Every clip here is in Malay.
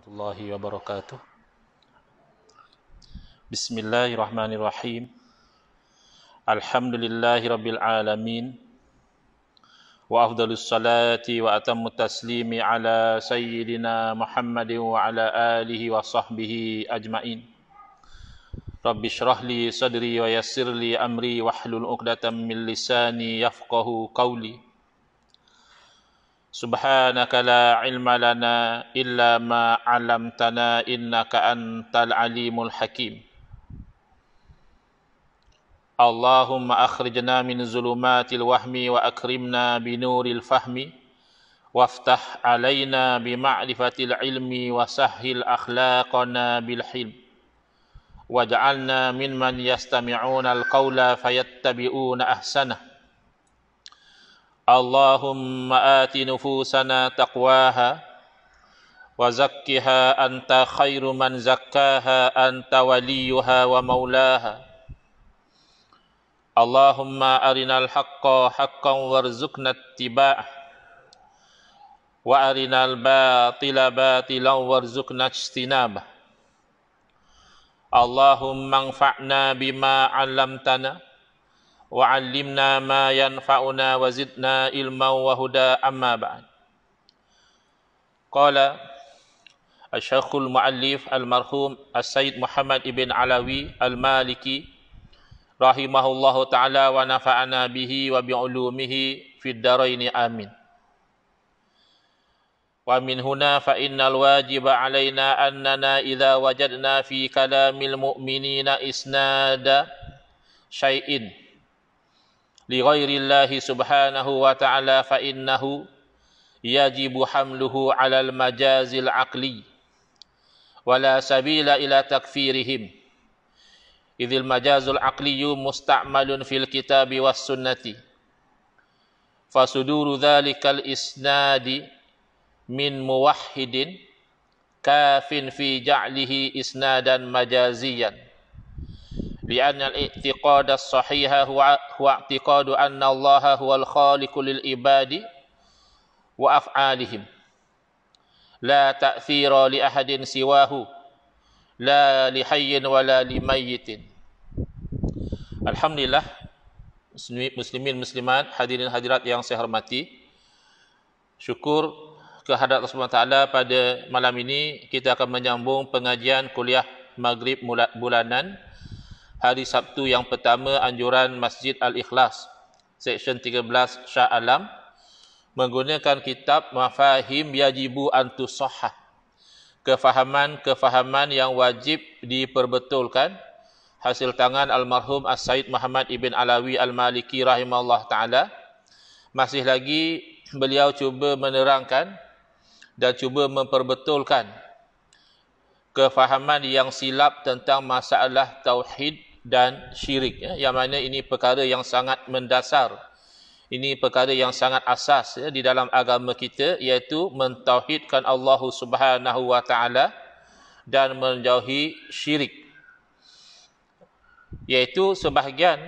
warahmatullahi wabarakatuh. Bismillahirrahmanirrahim. Alhamdulillahi rabbil alamin. Wa afdalus salati wa atammut taslimi ala sayyidina Muhammadin wa ala alihi wa sahbihi ajmain. Rabbi shrah li sadri wa yassir li amri wahlul 'uqdatam min lisani yafqahu qawli. Subhanaka la ilma lana illa ma 'allamtana innaka antal alimul hakim. Allahumma akhrijna min zulumatil wahmi wa akrimna binuril fahmi waftah alaina bima'rifatil ilmi wa sahhil akhlaqana bil hilm waj'alna mimman yastami'una al-qawla fayattabi'una ahsanah. Allahumma ati nufusana taqwaha wa zakkiha anta khairu man zakkaha anta waliyuha wa maulaha. Allahumma arinal haqqa haqqan warzuqna ittiba'ah wa arinal batila batilan warzuqna ijtinabah. Allahumma anfa'na bima 'allamtana wa 'allimna ma yanfa'una wa zidna ilman wa huda amma ba'd. Qala Asy-Syekhul Mu'allif Al-Marhum As-Sayyid Muhammad ibn Alawi Al-Maliki rahimahullahu ta'ala wa nafa'ana bihi wa bi'ulumihi fid dharaini amin. Wa min huna fa innal wajiba 'alaina annana idza wajadna fi kalamil mu'minina isnada syai'in li ghairillahi subhanahu wa ta'ala fa innahu yajibu hamluhu 'alal majazil aqli wa la sabila ila takfirihim idhil majazul aqliyu musta'malun fil kitabi was sunnati fasuduru dhalikal isnadi min muwahhidin kafin fi ja'lihi isnadan majaziyan لأن الاعتقاد الصحيح هو اعتقاد أن الله هو الخالق للعباد وأفعالهم لا تأثير لأحد سواه لا لحي ولا لميت. Alhamdulillah, muslimin muslimat, hadirin hadirat yang saya hormati, syukur kehadrat Allah Subhanahu wa taala, pada malam ini kita akan menyambung pengajian kuliah Maghrib bulanan hari Sabtu yang pertama anjuran Masjid Al-Ikhlas, seksyen 13 Shah Alam, menggunakan kitab Mafahim Yajibu Antusahhah, kefahaman yang wajib diperbetulkan, hasil tangan almarhum As-Sayyid Muhammad ibn Alawi Al-Maliki rahimahullah ta'ala. Masih lagi beliau cuba menerangkan dan cuba memperbetulkan kefahaman yang silap tentang masalah tauhid dan syirik, yang mana ini perkara yang sangat mendasar, ini perkara yang sangat asas di dalam agama kita, iaitu mentauhidkan Allah Subhanahu wa taala dan menjauhi syirik. Iaitu sebahagian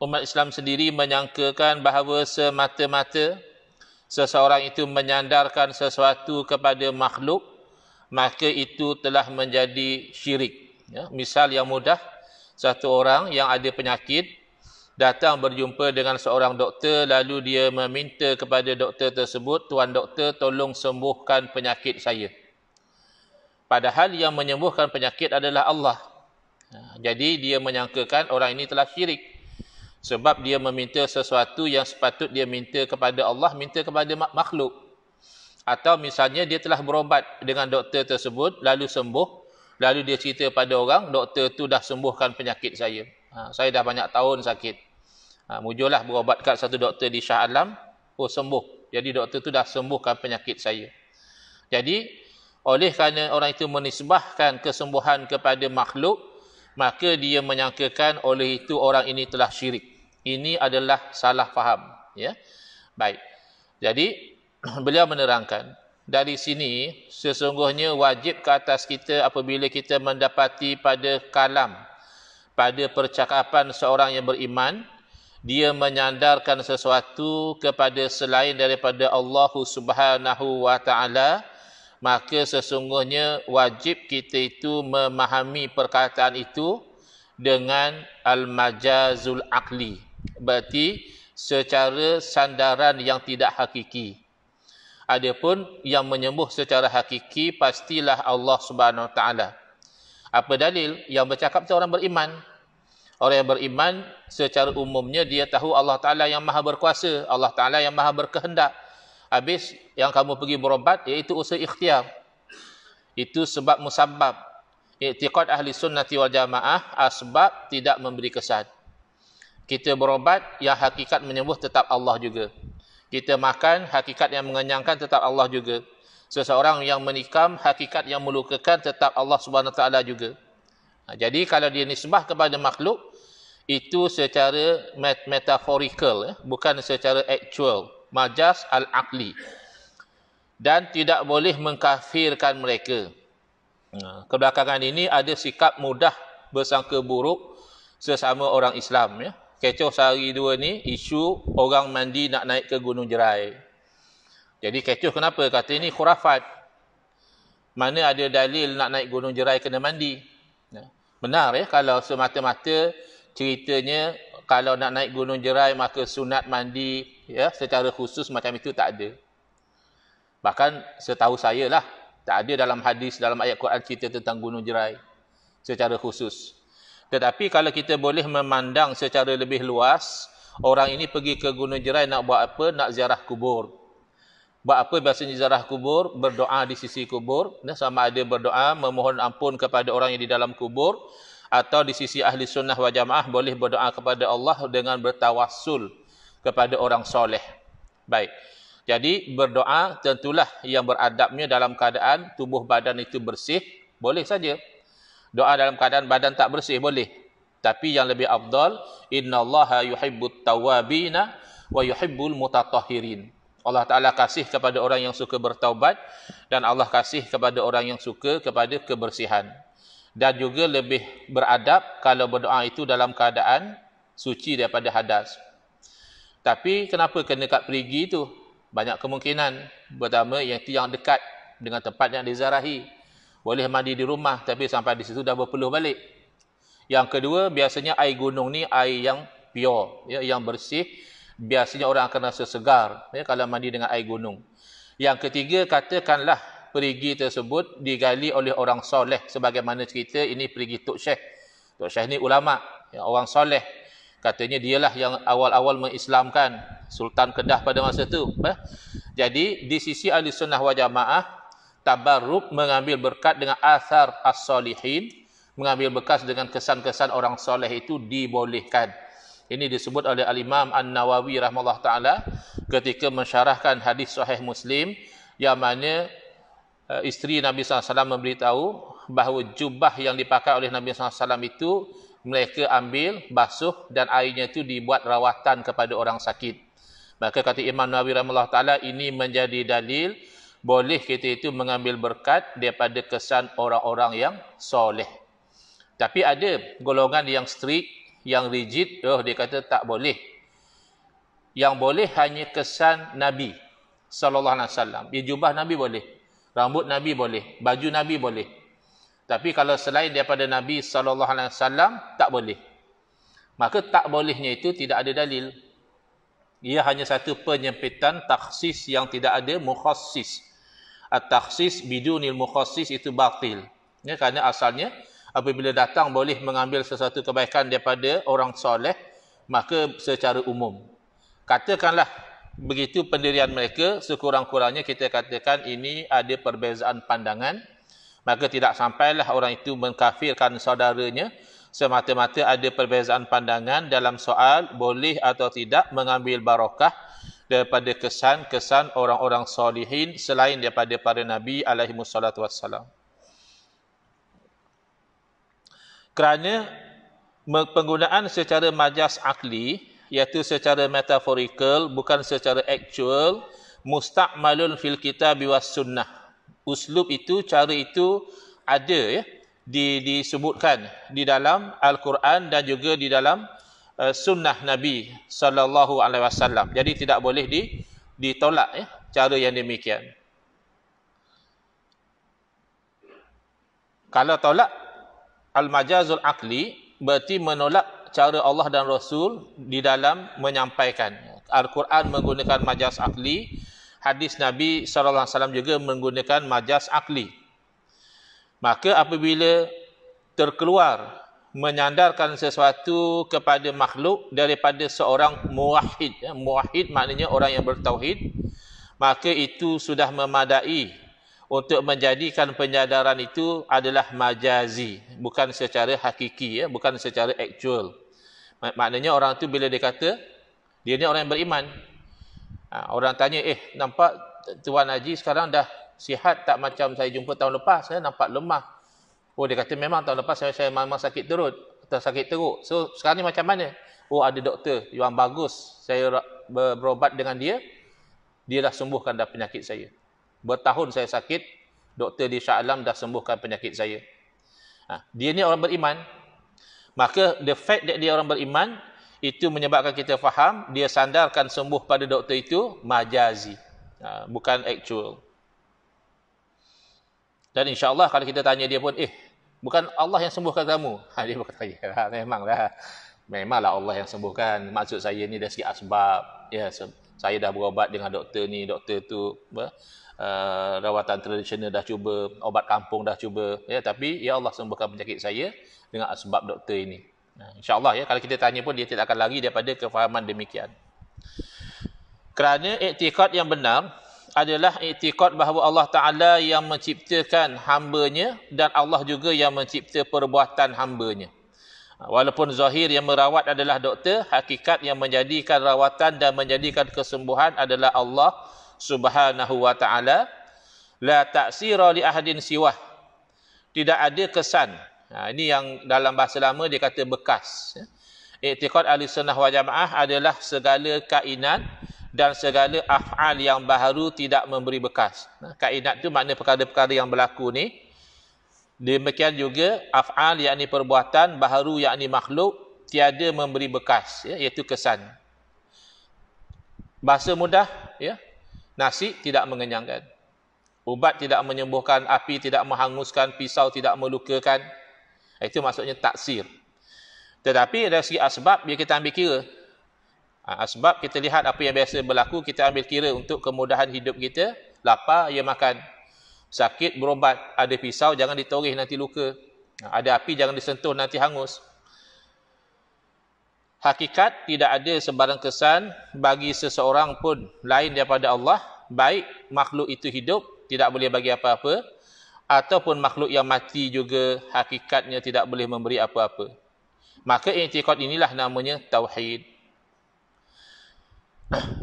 umat Islam sendiri menyangkakan bahawa semata-mata seseorang itu menyandarkan sesuatu kepada makhluk, maka itu telah menjadi syirik. Misal yang mudah, satu orang yang ada penyakit datang berjumpa dengan seorang doktor, lalu dia meminta kepada doktor tersebut, "Tuan doktor, tolong sembuhkan penyakit saya." Padahal yang menyembuhkan penyakit adalah Allah. Jadi dia menyangkakan orang ini telah syirik, sebab dia meminta sesuatu yang sepatut dia minta kepada Allah, minta kepada makhluk. Atau misalnya dia telah berobat dengan doktor tersebut, lalu sembuh, lalu dia cerita pada orang, doktor tu dah sembuhkan penyakit saya. Saya dah banyak tahun sakit. Mujurlah berobat kat satu doktor di Shah Alam, oh sembuh. Jadi doktor tu dah sembuhkan penyakit saya. Jadi oleh kerana orang itu menisbahkan kesembuhan kepada makhluk, maka dia menyangkakan oleh itu orang ini telah syirik. Ini adalah salah faham, ya. Baik. Jadi beliau menerangkan, dari sini sesungguhnya wajib ke atas kita apabila kita mendapati pada kalam, pada percakapan seorang yang beriman, dia menyandarkan sesuatu kepada selain daripada Allah Subhanahu wa taala, maka sesungguhnya wajib kita itu memahami perkataan itu dengan al-majazul aqli, berarti secara sandaran yang tidak hakiki. Adapun yang menyembuh secara hakiki pastilah Allah Subhanahu Wa Taala. Apa dalil? Yang bercakap itu orang beriman. Orang yang beriman secara umumnya dia tahu Allah Taala yang Maha Berkuasa, Allah Taala yang Maha Berkehendak. Habis yang kamu pergi berobat iaitu usaha ikhtiar. Itu sebab musabab. I'tiqad ahli sunnati wal jamaah, asbab tidak memberi kesan. Kita berobat, yang hakikat menyembuh tetap Allah juga. Kita makan, hakikat yang mengenyangkan tetap Allah juga. Seseorang yang menikam, hakikat yang melukakan tetap Allah Subhanahu Wa Taala juga. Jadi kalau dia nisbah kepada makhluk, itu secara metaphorical, bukan secara actual. Majaz al-aqli. Dan tidak boleh mengkafirkan mereka. Kebelakangan ini ada sikap mudah bersangka buruk sesama orang Islam. Kecoh sehari dua ni isu orang mandi nak naik ke Gunung Jerai. Jadi kecoh kenapa? Kata ini khurafat. Mana ada dalil nak naik Gunung Jerai kena mandi? Benar kalau semata-mata ceritanya kalau nak naik Gunung Jerai maka sunat mandi secara khusus macam itu tak ada. Bahkan setahu saya lah, tak ada dalam hadis, dalam ayat Quran cerita tentang Gunung Jerai secara khusus. Tetapi kalau kita boleh memandang secara lebih luas, orang ini pergi ke Gunung Jerai nak buat apa? Nak ziarah kubur. Buat apa biasanya ziarah kubur? Berdoa di sisi kubur. Sama ada berdoa, memohon ampun kepada orang yang di dalam kubur, atau di sisi ahli sunnah wal jamaah boleh berdoa kepada Allah dengan bertawassul kepada orang soleh. Baik. Jadi berdoa tentulah yang beradabnya dalam keadaan tubuh badan itu bersih, boleh saja. Doa dalam keadaan badan tak bersih boleh. Tapi yang lebih afdal, innallaha yuhibbut tawwabina wa yuhibbul mutatahhirin. Allah Taala kasih kepada orang yang suka bertaubat dan Allah kasih kepada orang yang suka kepada kebersihan. Dan juga lebih beradab kalau berdoa itu dalam keadaan suci daripada hadas. Tapi kenapa kena kat perigi itu? Banyak kemungkinan. Pertama, yang dekat dengan tempat yang dizarahi. Boleh mandi di rumah, tapi sampai di situ dah berpeluh balik. Yang kedua, biasanya air gunung ni air yang pure, yang bersih. Biasanya orang akan rasa segar kalau mandi dengan air gunung. Yang ketiga, katakanlah perigi tersebut digali oleh orang soleh. Sebagaimana cerita, ini perigi Tok Syekh. Tok Syekh ni ulama', orang soleh. Katanya dialah yang awal-awal mengislamkan Sultan Kedah pada masa itu. Jadi di sisi ahli sunnah wal jamaah, tabarruk mengambil berkat dengan athar as-salihin, mengambil bekas dengan kesan-kesan orang soleh itu dibolehkan. Ini disebut oleh Al-Imam An-Nawawi rahimahullah ta'ala ketika mensyarahkan hadis sahih Muslim yang mana isteri Nabi SAW memberitahu bahawa jubah yang dipakai oleh Nabi SAW itu mereka ambil, basuh dan airnya itu dibuat rawatan kepada orang sakit. Maka kata Imam Nawawi rahimahullah ta'ala, ini menjadi dalil boleh kita itu mengambil berkat daripada kesan orang-orang yang soleh. Tapi ada golongan yang strict, yang rigid, dia kata tak boleh. Yang boleh hanya kesan Nabi SAW. Jubah Nabi boleh, rambut Nabi boleh, baju Nabi boleh. Tapi kalau selain daripada Nabi SAW, tak boleh. Maka tak bolehnya itu tidak ada dalil. Ia hanya satu penyempitan takhsis yang tidak ada mukhassis. At-takhsis bidunil mukhassis itu batil. Kerana asalnya, apabila datang boleh mengambil sesuatu kebaikan daripada orang soleh, maka secara umum. Katakanlah, begitu pendirian mereka, sekurang-kurangnya kita katakan ini ada perbezaan pandangan, maka tidak sampailah orang itu mengkafirkan saudaranya semata-mata ada perbezaan pandangan dalam soal boleh atau tidak mengambil barakah daripada kesan-kesan orang-orang solihin selain daripada para Nabi alaihimussalatu wassalam. Kerana penggunaan secara majaz akli, iaitu secara metaphorical, bukan secara actual, musta'malun fil kitab was sunnah. Uslub itu, cara itu ada disebutkan di dalam Al-Quran dan juga di dalam sunnah Nabi sallallahu alaihi wasallam. Jadi tidak boleh ditolak cara yang demikian. Kalau tolak al-majazul aqli, berarti menolak cara Allah dan Rasul di dalam menyampaikan. Al-Quran menggunakan majaz aqli, hadis Nabi SAW juga menggunakan majaz aqli. Maka apabila terkeluar menyandarkan sesuatu kepada makhluk daripada seorang muwahhid, muwahhid maknanya orang yang bertauhid, maka itu sudah memadai untuk menjadikan penyandaran itu adalah majazi, bukan secara hakiki, bukan secara actual. Maknanya orang itu bila dia kata dia ni orang yang beriman, orang tanya, nampak Tuan Haji sekarang dah sihat tak macam saya jumpa tahun lepas, saya nampak lemah. Oh, dia kata memang tahun lepas saya memang sakit teruk, sakit teruk. So sekarang ni macam mana? Oh, ada doktor yang bagus, saya berobat dengan dia dah sembuhkan dah penyakit saya. Bertahun saya sakit, doktor di Shah Alam dah sembuhkan penyakit saya. Dia ni orang beriman. Maka the fact that dia orang beriman, itu menyebabkan kita faham dia sandarkan sembuh pada doktor itu majazi, bukan actual. Dan insya-Allah kalau kita tanya dia pun, bukan Allah yang sembuhkan kamu. Dia berkata, ya, memanglah Allah yang sembuhkan. Maksud saya ni dari segi asbab. Ya, saya dah berobat dengan doktor ni, doktor tu rawatan tradisional dah cuba, obat kampung dah cuba, ya, tapi ya Allah sembuhkan penyakit saya dengan asbab doktor ini. InsyaAllah ya, kalau kita tanya pun dia tidak akan lari daripada kefahaman demikian. Kerana iktikad yang benar adalah iktikad bahawa Allah Ta'ala yang menciptakan hambanya dan Allah juga yang mencipta perbuatan hambanya. Walaupun zahir yang merawat adalah doktor, hakikat yang menjadikan rawatan dan menjadikan kesembuhan adalah Allah Subhanahu wa Ta'ala. La ta'sira li ahadin siwah. Tidak ada kesan. Ini yang dalam bahasa lama dia kata bekas. I'tiqad Ahlussunnah wal Jamaah adalah segala kainat dan segala af'al yang baharu tidak memberi bekas. Kainat itu makna perkara-perkara yang berlaku ni. Demikian juga af'al yakni perbuatan baharu yakni makhluk tiada memberi bekas, ya, iaitu kesan. Bahasa mudah, ya. Nasi tidak mengenyangkan. Ubat tidak menyembuhkan, api tidak menghanguskan, pisau tidak melukakan. Itu maksudnya taksir. Tetapi dari segi asbab, bila kita ambil kira, asbab kita lihat apa yang biasa berlaku, kita ambil kira untuk kemudahan hidup kita. Lapar, ya makan. Sakit, berobat. Ada pisau, jangan ditoreh, nanti luka. Ada api, jangan disentuh, nanti hangus. Hakikat, tidak ada sebarang kesan bagi seseorang pun lain daripada Allah. Baik makhluk itu hidup, tidak boleh bagi apa-apa, ataupun makhluk yang mati juga hakikatnya tidak boleh memberi apa-apa. Maka i'tiqad inilah namanya tauhid.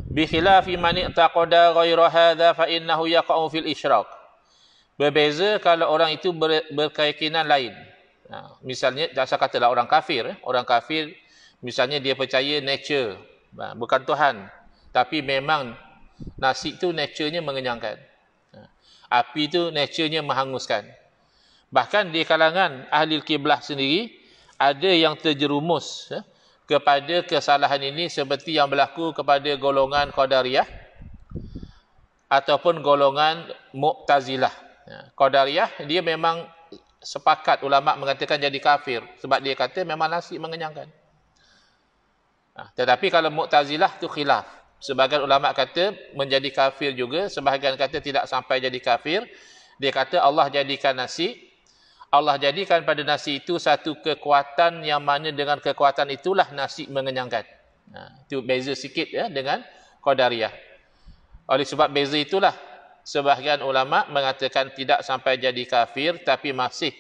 Bi khilafi man i'taqada ghayra hadha fa innahu yaqa'u fil isyrak. Berbeza kalau orang itu berkeyakinan lain. Misalnya, saya katalah orang kafir. Orang kafir, misalnya dia percaya nature, bukan Tuhan. Tapi memang nasi itu nature-nya mengenyangkan. Api itu nature-nya menghanguskan. Bahkan di kalangan ahli kiblah sendiri, ada yang terjerumus kepada kesalahan ini seperti yang berlaku kepada golongan Qadariyah ataupun golongan Mu'tazilah. Qadariyah, dia memang sepakat ulama mengatakan jadi kafir sebab dia kata memang nasi mengenyangkan. Tetapi kalau Mu'tazilah itu khilaf. Sebahagian ulama kata menjadi kafir juga, sebahagian kata tidak sampai jadi kafir. Dia kata Allah jadikan nasi, Allah jadikan pada nasi itu satu kekuatan yang mana dengan kekuatan itulah nasi mengenyangkan. Itu beza sikit ya dengan Qadariyah. Oleh sebab beza itulah sebahagian ulama mengatakan tidak sampai jadi kafir, tapi masih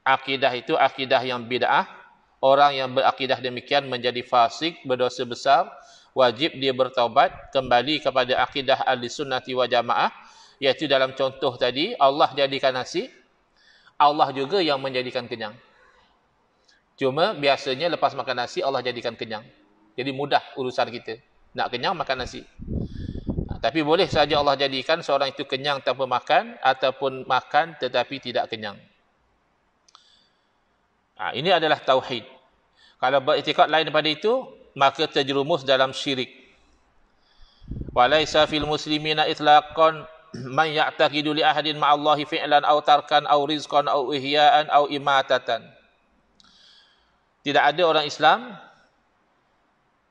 akidah itu akidah yang bid'ah. Orang yang berakidah demikian menjadi fasik, berdosa besar. Wajib dia bertaubat, kembali kepada akidah Ahlussunnati wal Jamaah, iaitu dalam contoh tadi, Allah jadikan nasi, Allah juga yang menjadikan kenyang. Cuma biasanya lepas makan nasi, Allah jadikan kenyang. Jadi mudah urusan kita. Nak kenyang, makan nasi. Tapi boleh saja Allah jadikan seorang itu kenyang tanpa makan, ataupun makan tetapi tidak kenyang. Ini adalah tauhid. Kalau beriktikad lain daripada itu, maka terjerumus dalam syirik. Walaisa fil muslimina itlaqan man ya'taqidu li ahadin ma'allahi fi'lan aw tarkan aw rizqan aw ihya'an aw imatatan. Tidak ada orang Islam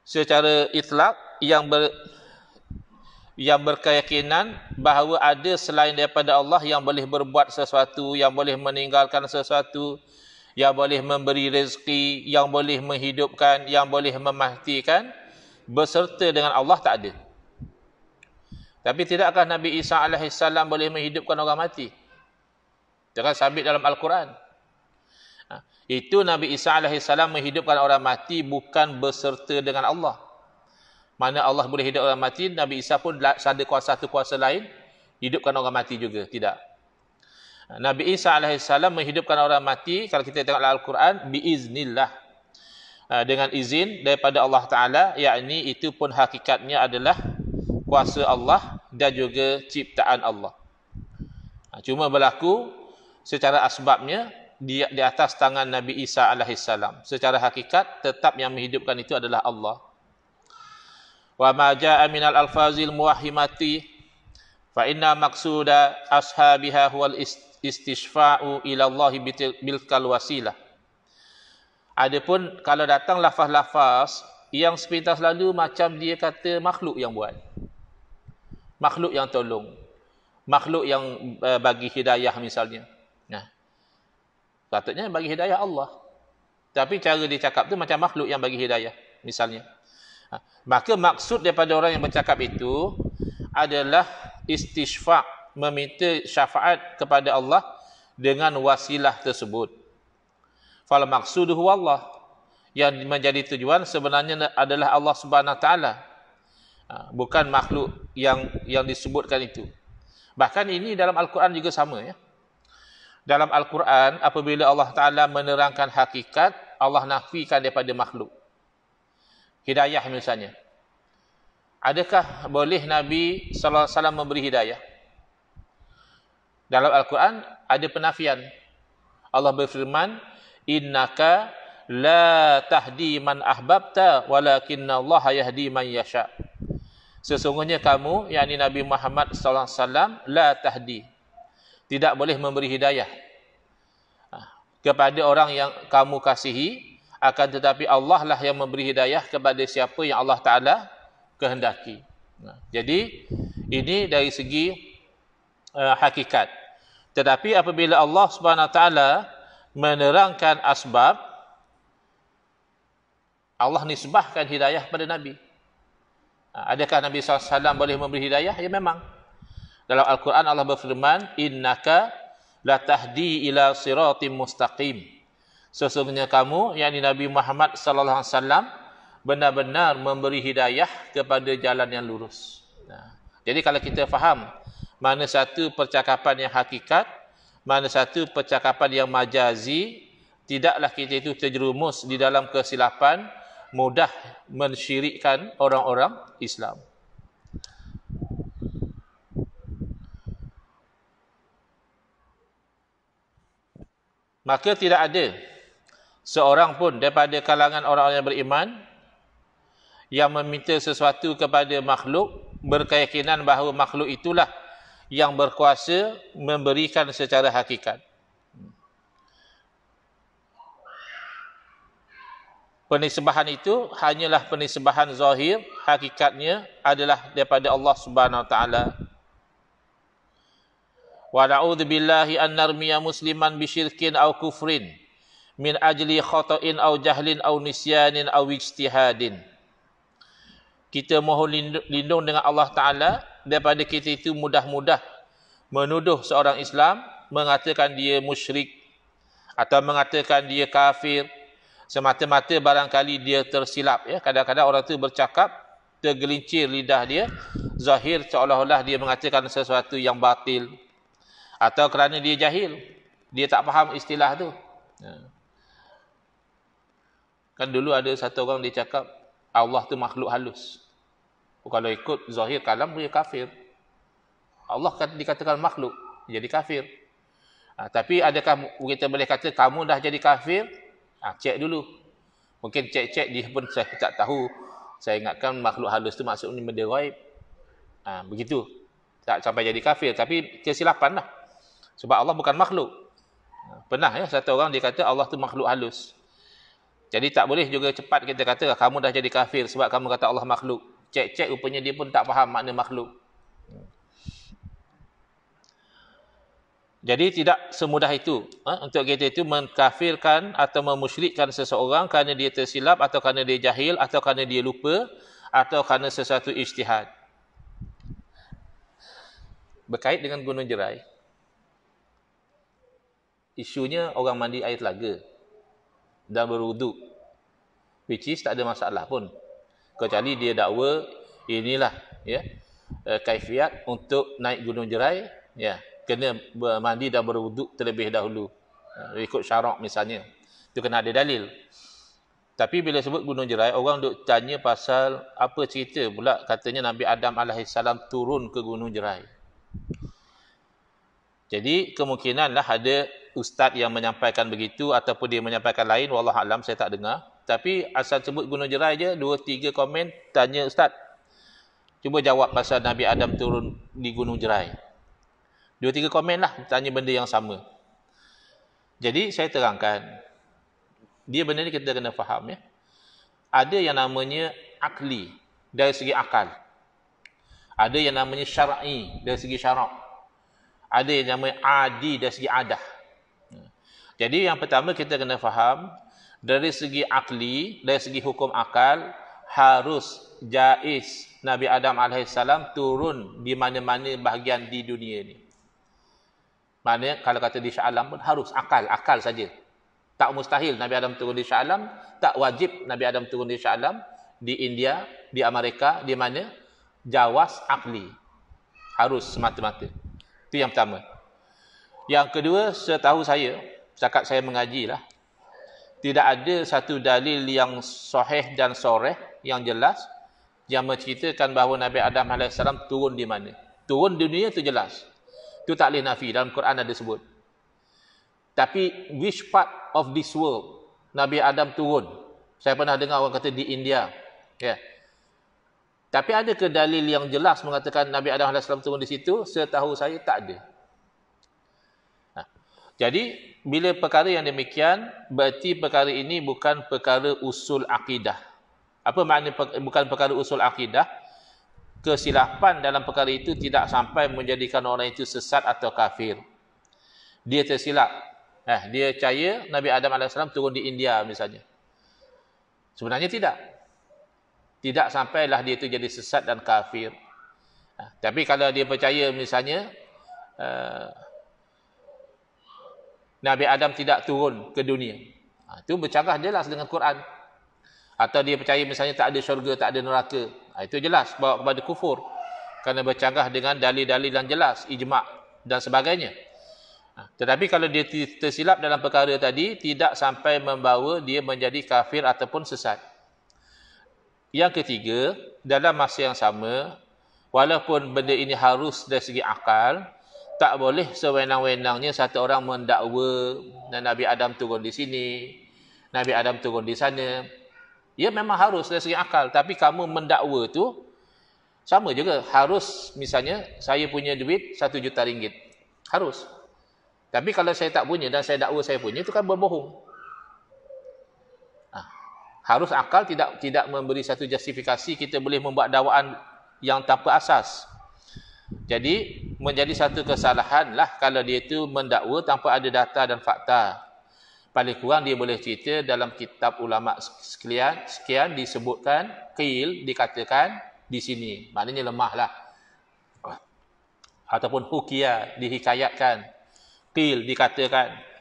secara itlak yang berkeyakinan bahawa ada selain daripada Allah yang boleh berbuat sesuatu, yang boleh meninggalkan sesuatu, yang boleh memberi rezeki, yang boleh menghidupkan, yang boleh mematikan, berserta dengan Allah tak ada. Tapi tidakkah Nabi Isa AS boleh menghidupkan orang mati? Itu kan sabit dalam Al-Quran. Itu Nabi Isa AS menghidupkan orang mati bukan berserta dengan Allah. Mana Allah boleh hidup orang mati, Nabi Isa pun ada satu kuasa lain, hidupkan orang mati juga. Tidak. Nabi Isa AS menghidupkan orang mati, kalau kita tengok Al-Quran, biiznillah. Dengan izin daripada Allah Ta'ala, yakni itu pun hakikatnya adalah kuasa Allah dan juga ciptaan Allah. Cuma berlaku secara asbabnya di atas tangan Nabi Isa AS. Secara hakikat, tetap yang menghidupkan itu adalah Allah. Wa ma jaa minal alfazil muwahhimati fa inna maqsuda ashabiha huwal istishfa'u ila Allah bil wasilah. Adapun kalau datang lafaz-lafaz yang sepintas lalu macam dia kata makhluk yang buat, makhluk yang tolong, makhluk yang bagi hidayah misalnya. Nah, patutnya bagi hidayah Allah, tapi cara dia cakap tu macam makhluk yang bagi hidayah misalnya. Maka maksud daripada orang yang bercakap itu adalah istishfa', meminta syafaat kepada Allah dengan wasilah tersebut. Fal maqsuduhu Allah, yang menjadi tujuan sebenarnya adalah Allah Subhanahu Wa Taala, bukan makhluk yang disebutkan itu. Bahkan ini dalam Al-Quran juga sama ya. Dalam Al-Quran apabila Allah Taala menerangkan hakikat, Allah nafikan daripada makhluk. Hidayah misalnya. Adakah boleh Nabi sallallahu alaihi wasallam memberi hidayah? Dalam Al-Quran ada penafian. Allah berfirman, innaka la tahdi man ahbabta walakinna Allah yahdi man yasha. Sesungguhnya kamu, yakni Nabi Muhammad sallallahu alaihi wasallam, la tahdi, tidak boleh memberi hidayah kepada orang yang kamu kasihi, akan tetapi Allah lah yang memberi hidayah kepada siapa yang Allah Ta'ala kehendaki. Jadi ini dari segi hakikat. Tetapi apabila Allah Subhanahu Wa Ta'ala menerangkan asbab, Allah nisbahkan hidayah pada Nabi. Adakah Nabi SAW boleh memberi hidayah? Ya memang. Dalam Al-Quran Allah berfirman, innaka la tahdi ila siratim mustaqim. Sesungguhnya kamu, yakni Nabi Muhammad sallallahu alaihi wasallam, benar-benar memberi hidayah kepada jalan yang lurus. Jadi kalau kita faham mana satu percakapan yang hakikat, mana satu percakapan yang majazi, tidaklah kita itu terjerumus di dalam kesilapan, mudah mensyirikkan orang-orang Islam. Maka tidak ada seorang pun daripada kalangan orang-orang yang beriman yang meminta sesuatu kepada makhluk, berkeyakinan bahawa makhluk itulah yang berkuasa memberikan secara hakikat. Penisbahan itu hanyalah penisbahan zahir, hakikatnya adalah daripada Allah Subhanahu Wa Taala. Wa na'udzu billahi an narmiya musliman bisyirkin aw kufrin min ajli khata'in aw jahlin aw nisyanin aw ijtihadin. Kita mohon lindung dengan Allah Ta'ala daripada kita itu mudah-mudah menuduh seorang Islam, mengatakan dia musyrik atau mengatakan dia kafir, semata-mata barangkali dia tersilap. Ya. Kadang-kadang orang itu bercakap, tergelincir lidah dia, zahir seolah-olah dia mengatakan sesuatu yang batil. Atau kerana dia jahil, dia tak faham istilah tu. Kan dulu ada satu orang dia cakap Allah tu makhluk halus. Kalau ikut zahir kalam dia kafir. Allah dikatakan makhluk, jadi kafir. Tapi adakah kita boleh kata kamu dah jadi kafir? Cek dulu. Mungkin cek-cek dia pun saya tak tahu. Saya ingatkan makhluk halus tu maksudnya benda ghaib. Begitu. Tak sampai jadi kafir, tapi kesilapan lah. Sebab Allah bukan makhluk. Pernah ya satu orang dia kata Allah tu makhluk halus. Jadi tak boleh juga cepat kita kata kamu dah jadi kafir sebab kamu kata Allah makhluk. Cek-cek rupanya dia pun tak faham makna makhluk. Jadi tidak semudah itu untuk kita itu mengkafirkan atau memusyrikkan seseorang kerana dia tersilap atau kerana dia jahil atau kerana dia lupa atau kerana sesuatu ijtihad. Berkait dengan Gunung Jerai, isunya orang mandi air telaga dan berwuduk, which is tak ada masalah pun, kecuali dia dakwa inilah ya kaifiat untuk naik Gunung Jerai, ya kena mandi dan berwuduk terlebih dahulu, ikut syarak misalnya, itu kena ada dalil. Tapi bila sebut Gunung Jerai, orang duk tanya pasal apa cerita pula katanya Nabi Adam alaihissalam turun ke Gunung Jerai. Jadi kemungkinanlah ada ustaz yang menyampaikan begitu ataupun dia menyampaikan lain, wallahualam saya tak dengar. Tapi asal sebut Gunung Jerai je 2-3 komen tanya ustaz, cuba jawab pasal Nabi Adam turun di Gunung Jerai. 2-3 komen lah tanya benda yang sama. Jadi saya terangkan, dia benda ni kita kena faham ya. Ada yang namanya akli dari segi akal, ada yang namanya syar'i dari segi syarak, ada yang namanya adi dari segi adah. Jadi yang pertama kita kena faham, dari segi akli, dari segi hukum akal, harus jaiz Nabi Adam alaihissalam turun di mana-mana bahagian di dunia ni. Maknanya kalau kata di Shah Alam pun harus akal saja. Tak mustahil Nabi Adam turun di Shah Alam, tak wajib Nabi Adam turun di Shah Alam, di India, di Amerika, di mana? Jawas akli. Harus semata-mata. Itu yang pertama. Yang kedua, setahu saya, setakat saya mengaji lah, tidak ada satu dalil yang sahih dan soreh, yang jelas, yang menceritakan bahawa Nabi Adam AS turun di mana. Turun di dunia itu jelas. Itu tak boleh nafi, dalam Quran ada sebut. Tapi which part of this world Nabi Adam turun? Saya pernah dengar orang kata di India. Ya. Tapi ada ke dalil yang jelas mengatakan Nabi Adam AS turun di situ? Setahu saya tak ada. Jadi bila perkara yang demikian, berarti perkara ini bukan perkara usul akidah. Apa makna bukan perkara usul akidah? Kesilapan dalam perkara itu tidak sampai menjadikan orang itu sesat atau kafir. Dia tersilap. Dia percaya Nabi Adam AS turun di India misalnya. Sebenarnya tidak. Tidak sampailah dia itu jadi sesat dan kafir. Tapi kalau dia percaya misalnya Nabi Adam tidak turun ke dunia, itu bercanggah jelas dengan Quran. Atau dia percaya misalnya tak ada syurga, tak ada neraka, itu jelas bawa kepada kufur, kerana bercanggah dengan dalil-dalil yang jelas, ijma' dan sebagainya. Tetapi kalau dia tersilap dalam perkara tadi, tidak sampai membawa dia menjadi kafir ataupun sesat. Yang ketiga, dalam masa yang sama, walaupun benda ini harus dari segi akal, tak boleh sewenang-wenangnya satu orang mendakwa Nabi Adam turun di sini, Nabi Adam turun di sana. Ya memang harus dari segi akal, tapi kamu mendakwa tu sama juga. Harus misalnya saya punya duit 1 juta ringgit. Harus. Tapi kalau saya tak punya dan saya dakwa saya punya, itu kan berbohong. Harus akal, tidak memberi satu justifikasi kita boleh membuat dakwaan yang tanpa asas. Jadi menjadi satu kesalahan lah kalau dia itu mendakwa tanpa ada data dan fakta. Paling kurang dia boleh cerita dalam kitab ulama sekian disebutkan, qil dikatakan di sini. Maknanya lemah lah. Ataupun hukia dihikayatkan, qil dikatakan.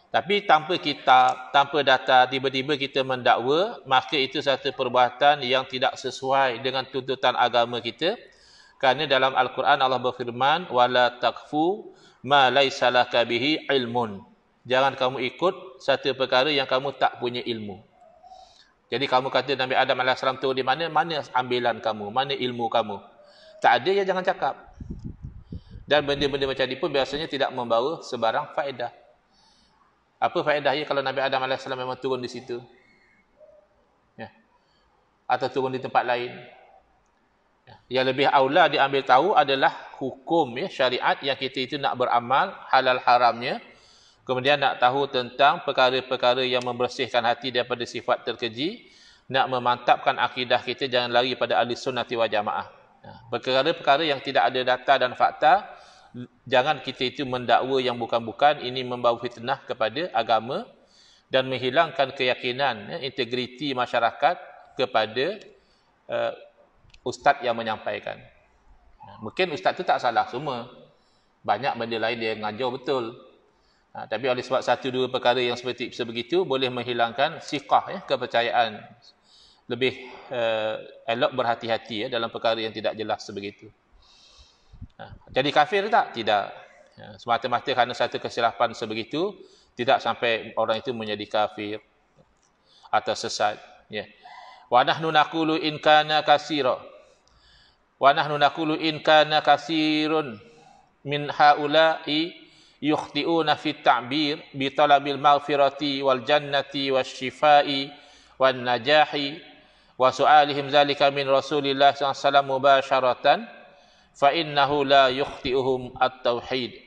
Tapi tanpa kitab, tanpa data, tiba-tiba kita mendakwa, maka itu satu perbuatan yang tidak sesuai dengan tuntutan agama kita. Kerana dalam Al-Quran Allah berfirman, wala taqfu ma laisa laka bihi ilmun. Jangan kamu ikut satu perkara yang kamu tak punya ilmu. Jadi kamu kata Nabi Adam AS turun di mana? Mana ambilan kamu? Mana ilmu kamu? Tak ada, ya jangan cakap. Dan benda-benda macam ini pun biasanya tidak membawa sebarang faedah. Apa faedahnya kalau Nabi Adam AS memang turun di situ? Ya. Atau turun di tempat lain? Ya. Yang lebih aula diambil tahu adalah hukum syariat yang kita itu nak beramal halal haramnya. Kemudian nak tahu tentang perkara-perkara yang membersihkan hati daripada sifat terkeji, nak memantapkan akidah kita jangan lari pada ahli sunnati wal jamaah. Perkara-perkara yang tidak ada data dan fakta, jangan kita itu mendakwa yang bukan-bukan, ini membawa fitnah kepada agama dan menghilangkan keyakinan, integriti masyarakat kepada ustaz yang menyampaikan. Mungkin ustaz tu tak salah semua. Banyak benda lain dia ngajar betul. Tapi oleh sebab satu dua perkara yang seperti sebegitu boleh menghilangkan siqah, kepercayaan. Lebih elok berhati-hati dalam perkara yang tidak jelas sebegitu. Jadi kafir tak? Tidak. Semata-mata kerana satu kesilapan sebegitu, tidak sampai orang itu menjadi kafir atau sesat. Wa nahnu naqulu in kana katsira. Wa nahnu naqulu in kana katsirun min haula'i yukhti'una fi ta'bir bi talabil maghfirati wal jannati wasyifai wan najahi wa su'alihim zalika min Rasulillah sallallahu alaihi wasallam mubasharatan fa innahu la yukhti'uhum at-tauhid.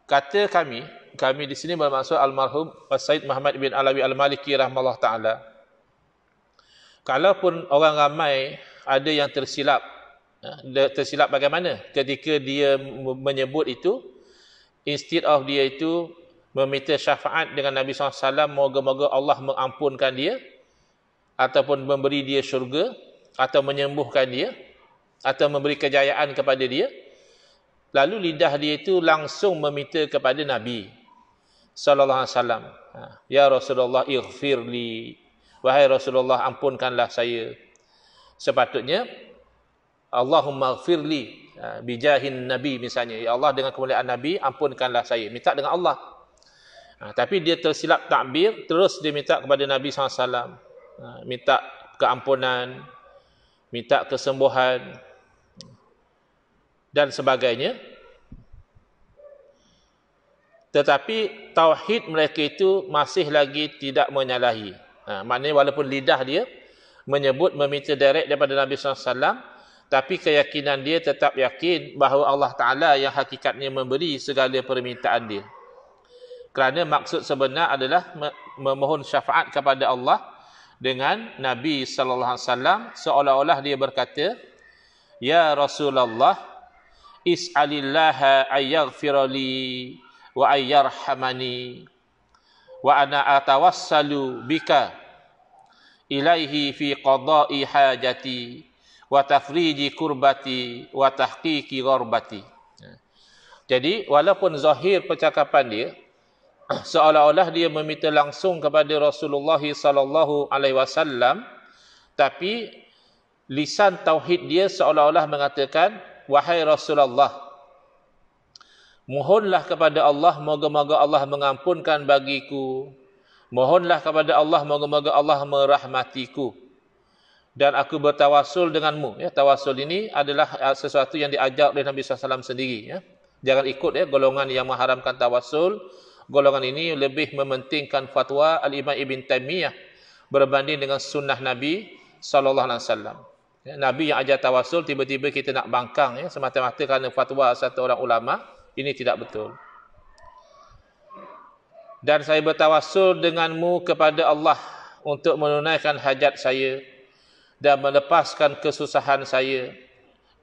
Kata kami di sini bermaksud almarhum Said Muhammad bin Alawi Al-Maliki rahimahullah taala. Kalaupun orang ramai ada yang tersilap bagaimana ketika dia menyebut itu, instead of dia itu meminta syafaat dengan Nabi SAW, moga-moga Allah mengampunkan dia ataupun memberi dia syurga atau menyembuhkan dia atau memberi kejayaan kepada dia, lalu lidah dia itu langsung meminta kepada Nabi SAW, ya Rasulullah ighfirli, wahai Rasulullah ampunkanlah saya. Sepatutnya Allahumma ighfirli bijahin Nabi misalnya, ya Allah dengan kemuliaan Nabi ampunkanlah saya, minta dengan Allah. Tapi dia tersilap takbir, terus dia minta kepada Nabi SAW, minta keampunan, minta kesembuhan dan sebagainya. Tetapi tauhid mereka itu masih lagi tidak menyalahi. Maknanya walaupun lidah dia menyebut, meminta direct daripada Nabi SAW, tapi keyakinan dia tetap yakin bahawa Allah Ta'ala yang hakikatnya memberi segala permintaan dia. Kerana maksud sebenar adalah memohon syafaat kepada Allah dengan Nabi SAW, seolah-olah dia berkata, ya Rasulullah is'alillaha ayyaghfirali wa ayyarhamani wa ana atawassalu bika ilaihi fi qada'i hajati wa tafriji kurbati wa tahqiqi gharbati. Jadi walaupun zahir percakapan dia seolah-olah dia meminta langsung kepada Rasulullah sallallahu alaihi wasallam, tapi lisan tauhid dia seolah-olah mengatakan, wahai Rasulullah, mohonlah kepada Allah moga-moga Allah mengampunkan bagiku, mohonlah kepada Allah moga-moga Allah merahmatiku, dan aku bertawasul denganmu. Tawasul ini adalah sesuatu yang diajar oleh Nabi SAW sendiri. Jangan ikut golongan yang mengharamkan tawasul. Golongan ini lebih mementingkan fatwa Al-Imam Ibn Taymiyah berbanding dengan sunnah Nabi SAW. Nabi yang ajar tawasul, tiba-tiba kita nak bangkang semata-mata kerana fatwa satu orang ulama, ini tidak betul. Dan saya bertawasul denganmu kepada Allah untuk menunaikan hajat saya dan melepaskan kesusahan saya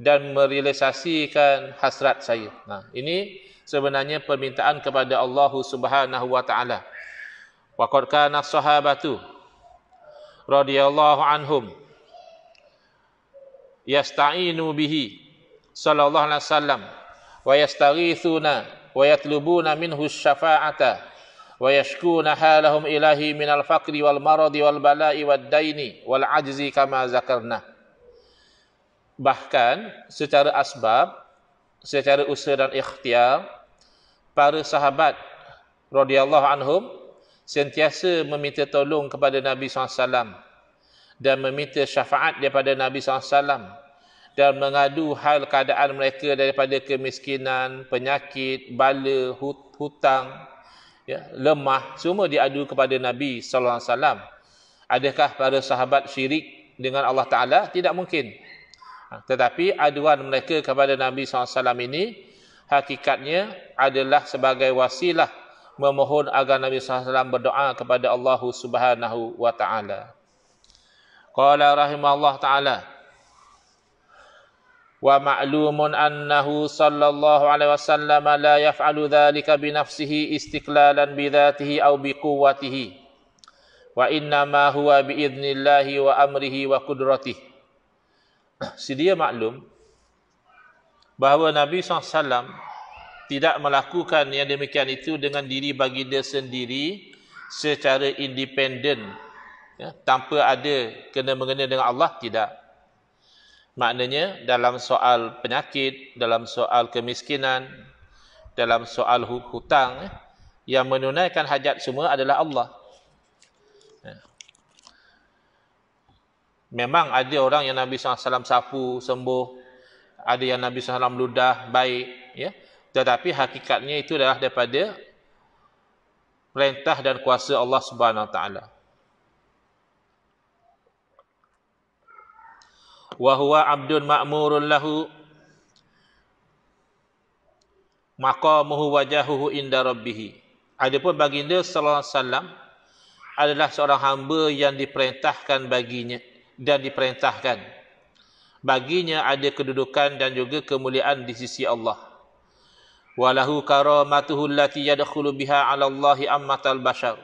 dan merealisasikan hasrat saya. Ini sebenarnya permintaan kepada Allah Subhanahu wa taala. Wa qad kana sahabatu radhiyallahu anhum yasta'inu bihi sallallahu alaihi wasallam wa yastaghithuna wa yatlubuna minhu syafa'ata wa yashkuna halahum ilahi minal faqri wal maradi wal bala'i wad daini wal ajzi kama zakarna. Bahkan secara asbab, secara usaha dan ikhtiar, para sahabat radhiyallahu anhum sentiasa meminta tolong kepada Nabi SAW dan meminta syafaat daripada Nabi SAW dan mengadu hal keadaan mereka daripada kemiskinan, penyakit, bala, hutang, lemah, semua diadu kepada Nabi SAW. Adakah para sahabat syirik dengan Allah Ta'ala? Tidak mungkin. Tetapi aduan mereka kepada Nabi SAW ini hakikatnya adalah sebagai wasilah memohon agar Nabi SAW berdoa kepada Allah Subhanahu wa taala. Qala rahimahullah taala, wa ma'lumun annahu sallallahu alaihi wasallam la yaf'alu dhalika bi nafsihi istiqlalan bi dhatihi aw bi quwwatihi, wa innama huwa bi idnillahi wa amrihi wa qudratihi. Sedia maklum bahawa Nabi SAW tidak melakukan yang demikian itu dengan diri baginda sendiri secara independen, ya, tanpa ada kena-mengena dengan Allah, tidak. Maknanya dalam soal penyakit, dalam soal kemiskinan, dalam soal hutang, yang menunaikan hajat semua adalah Allah. Memang ada orang yang Nabi SAW sapu, sembuh, ada yang Nabi SAW ludah, baik, ya. Tetapi hakikatnya itu adalah daripada perintah dan kuasa Allah Subhanahu Wa Taala. Wa huwa abdun ma'murun lahu maqamuhu wajahuhu inda rabbih. Adapun baginda sallallahu alaihi wasallam adalah seorang hamba yang diperintahkan baginya dan diperintahkan baginya ada kedudukan dan juga kemuliaan di sisi Allah. Walahu karamatuhu allati yadkhulu biha 'ala Allahi ammatal bashar.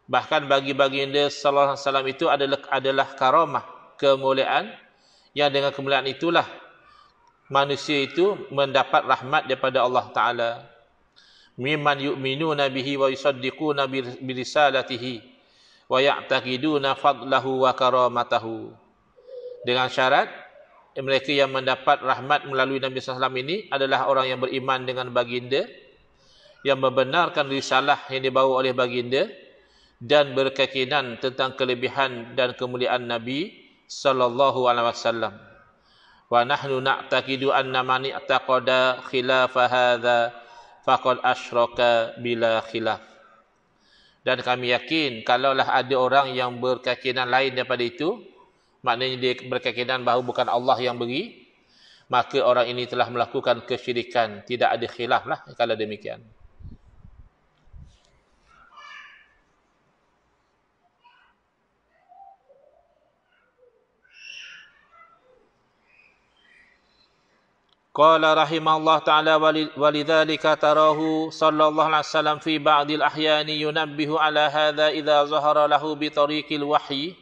Bahkan bagi baginda sallallahu alaihi wasallam itu adalah karamah, kemuliaan, yang dengan kemuliaan itulah manusia itu mendapat rahmat daripada Allah Ta'ala. Mimman yu'minuna bihi wa yusaddiquna birisalatihi wa ya'taqiduna fadlahu wa karamatahu. Dengan syarat mereka yang mendapat rahmat melalui Nabi SAW ini adalah orang yang beriman dengan baginda, yang membenarkan risalah yang dibawa oleh baginda, dan berkeyakinan tentang kelebihan dan kemuliaan Nabi sallallahu alaihi wasallam. Wa nahnu na'taqidu anna man i'taqada khilafa hadza faqad asyraka bila khilaf. Dan kami yakin kalaulah ada orang yang berkeyakinan lain daripada itu, maknanya dia berkeyakinan bahawa bukan Allah yang beri, maka orang ini telah melakukan kesyirikan. Tidak ada khilaf lah kalau demikian. Qala rahimahullah ta'ala walidzalika tarahu sallallahu alaihi wasallam fi ba'dil ahyani yunabbihu ala hadha idza zahara lahu bi tariqil wahyi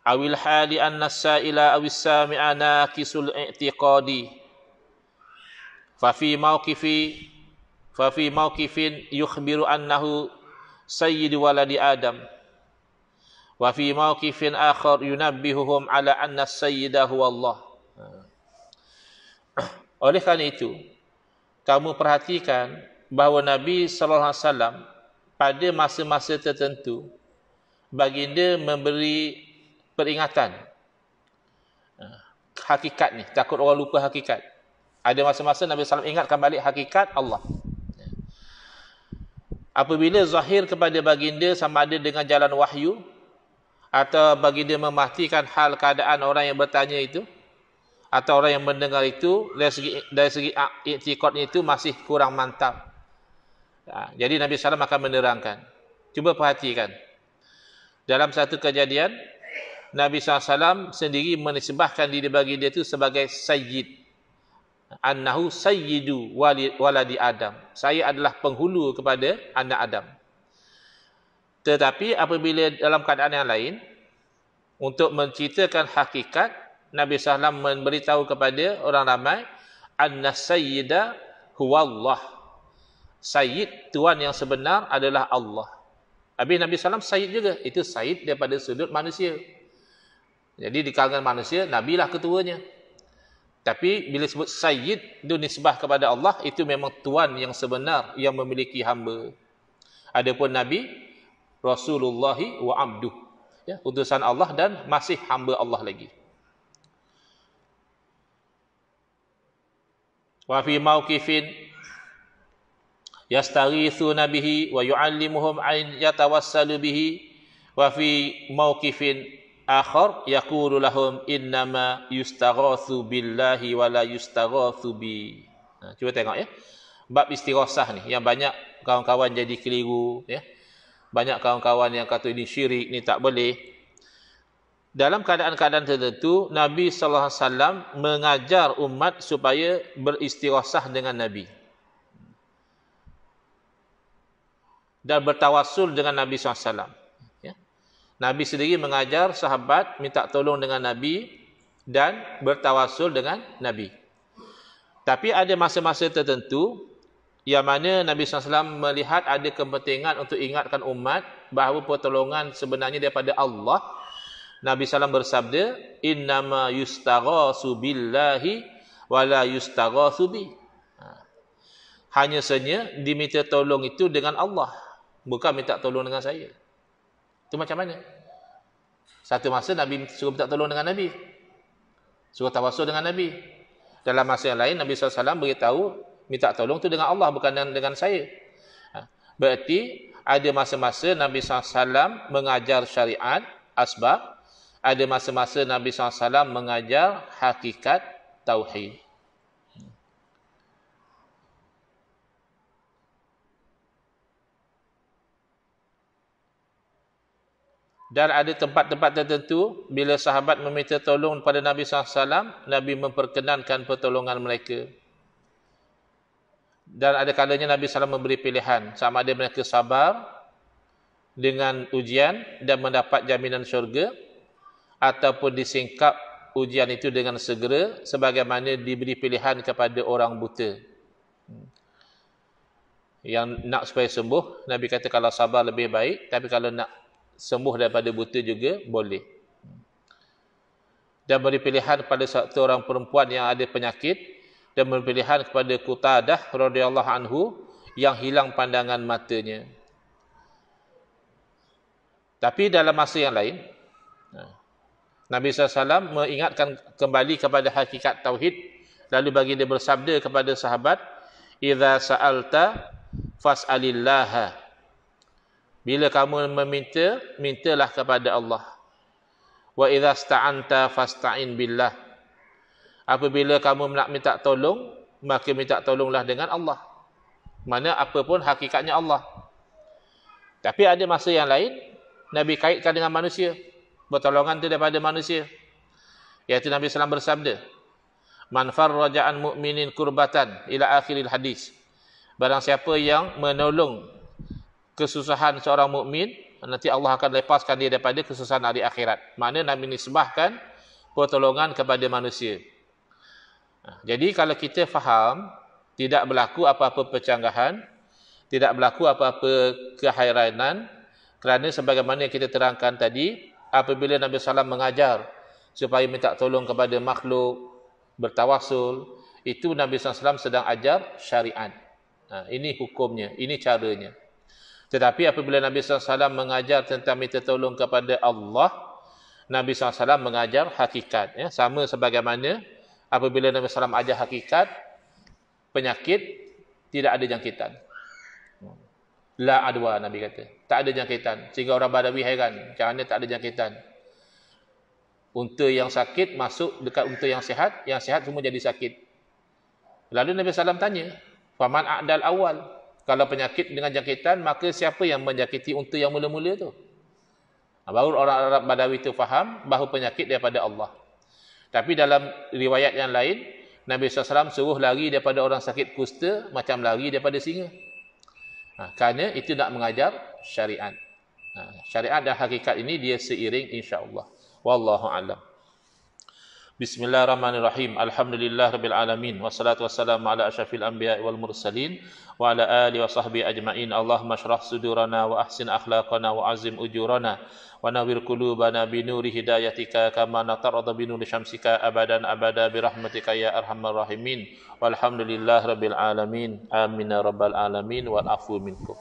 awil hali anna as-sa'ila awis sami'a naqisul i'tiqadi fa fi mawqifin yukhbiru annahu sayyidu waladi adam wa fi mawqifin akhar yunabbihuhum ala anna as-sayyida huwa Allah. Oleh kerana itu, kamu perhatikan bahawa Nabi SAW pada masa-masa tertentu, baginda memberi peringatan. Hakikat ni, takut orang lupa hakikat. Ada masa-masa Nabi SAW ingatkan balik hakikat Allah. Apabila zahir kepada baginda sama ada dengan jalan wahyu, atau baginda memastikan hal keadaan orang yang bertanya itu, atau orang yang mendengar itu dari segi i'tiqadnya itu masih kurang mantap. Jadi Nabi SAW akan menerangkan. Cuba perhatikan. Dalam satu kejadian, Nabi SAW sendiri menisbahkan diri baginda itu sebagai sayyid. Annahu sayyidu waladi Adam. Saya adalah penghulu kepada anak Adam. Tetapi apabila dalam keadaan yang lain, untuk menceritakan hakikat, Nabi SAW memberitahu kepada orang ramai, anna sayyida huwa Allah. Sayyid, Tuhan yang sebenar adalah Allah. Habis Nabi SAW sayyid juga. Itu sayyid daripada sudut manusia. Jadi di kalangan manusia, Nabi lah ketuanya. Tapi bila sebut sayyid, itu nisbah kepada Allah, itu memang Tuhan yang sebenar yang memiliki hamba. Adapun Nabi, Rasulullahi wa abduh. Ya, utusan Allah dan masih hamba Allah lagi. Wa fi mawqifin yastaghithuna bihi wa yu'allimuhum an yatawassalu bihi wa fi mawqifin akhar yaqulu lahum innama yustaghatsu billahi wa la yustaghatsu bi. Cuba tengok ya. Bab istighosah ni yang banyak kawan-kawan jadi keliru ya. Banyak kawan-kawan yang kata ini syirik, ni tak boleh. Dalam keadaan-keadaan tertentu Nabi sallallahu alaihi wasallam mengajar umat supaya beristighosah dengan Nabi dan bertawassul dengan Nabi sallallahu alaihi wasallam. Nabi sendiri mengajar sahabat minta tolong dengan Nabi dan bertawassul dengan Nabi. Tapi ada masa-masa tertentu yang mana Nabi SAW melihat ada kepentingan untuk ingatkan umat bahawa pertolongan sebenarnya daripada Allah. Nabi SAW bersabda, innama yustaghasu billahi wa la yustaghasu bi. Hanya saja diminta tolong itu dengan Allah, bukan minta tolong dengan saya. Itu macam mana? Satu masa Nabi suruh minta tolong dengan Nabi, suruh tawassul dengan Nabi. Dalam masa yang lain Nabi SAW beritahu minta tolong itu dengan Allah, bukan dengan saya. Berarti ada masa-masa Nabi SAW mengajar syariat, asbab. Ada masa-masa Nabi SAW mengajar hakikat tauhid. Dan ada tempat-tempat tertentu bila sahabat meminta tolong kepada Nabi SAW, Nabi memperkenankan pertolongan mereka. Dan ada kalanya Nabi SAW memberi pilihan, sama ada mereka sabar dengan ujian dan mendapat jaminan syurga, ataupun disingkap ujian itu dengan segera, sebagaimana diberi pilihan kepada orang buta. Yang nak supaya sembuh, Nabi kata kalau sabar lebih baik, tapi kalau nak sembuh daripada buta juga boleh. Dan beri pilihan kepada satu orang perempuan yang ada penyakit, dan beri pilihan kepada Qutadah radhiyallahu anhu yang hilang pandangan matanya. Tapi dalam masa yang lain, Nabi SAW mengingatkan kembali kepada hakikat tauhid, lalu bagi dia bersabda kepada sahabat, idza sa'alta fas'alillaha. Bila kamu meminta, mintalah kepada Allah. Wa idza sta'anta fasta'in billah. Apabila kamu nak minta tolong, maka minta tolonglah dengan Allah. Mana apa pun hakikatnya Allah. Tapi ada masa yang lain Nabi kaitkan dengan manusia. Pertolongan itu daripada manusia. Iaitu Nabi SAW bersabda, man farraja an mu'minin kurbatan ila akhiril hadis. Barang siapa yang menolong kesusahan seorang mukmin, nanti Allah akan lepaskan dia daripada kesusahan hari akhirat. Maknanya Nabi nisbahkan pertolongan kepada manusia. Jadi kalau kita faham tidak berlaku apa-apa percanggahan, tidak berlaku apa-apa kehairanan, kerana sebagaimana yang kita terangkan tadi, apabila Nabi SAW mengajar supaya minta tolong kepada makhluk, bertawassul, itu Nabi SAW sedang ajar syariat. Ini hukumnya, ini caranya. Tetapi apabila Nabi SAW mengajar tentang minta tolong kepada Allah, Nabi SAW mengajar hakikat. Ya. Sama sebagaimana apabila Nabi SAW ajar hakikat, penyakit tidak ada jangkitan. La adwa, Nabi kata. Tak ada jangkitan. Sehingga orang Badawi heran. Macam mana tak ada jangkitan? Unta yang sakit masuk dekat unta yang sihat semua jadi sakit. Lalu Nabi SAW tanya, faman a'dal awal? Kalau penyakit dengan jangkitan, maka siapa yang menjangkiti unta yang mula-mula tu? Baru orang Arab Badawi itu faham bahawa penyakit daripada Allah. Tapi dalam riwayat yang lain, Nabi SAW suruh lari daripada orang sakit kusta macam lari daripada singa. Kerana itu nak mengajar syariat. Syariat dan hakikat ini dia seiring insya-Allah. Wallahu a'lam. Bismillahirrahmanirrahim. Alhamdulillahirabbil alamin. Wassalatu wassalamu ala asyrafil anbiya'i wal mursalin wa ala alihi wa sahbihi ajma'in. Allahumma shrah sudurana wa ahsin akhlaqana wa azim ujurana wa nawwir qulubana bi nuri hidayatika kama natarada bi nuri syamsika abadan abada bi rahmatika ya arhamar rahimin. Walhamdulillahirabbil alamin. Amin ya rabbal alamin wal afu minkum.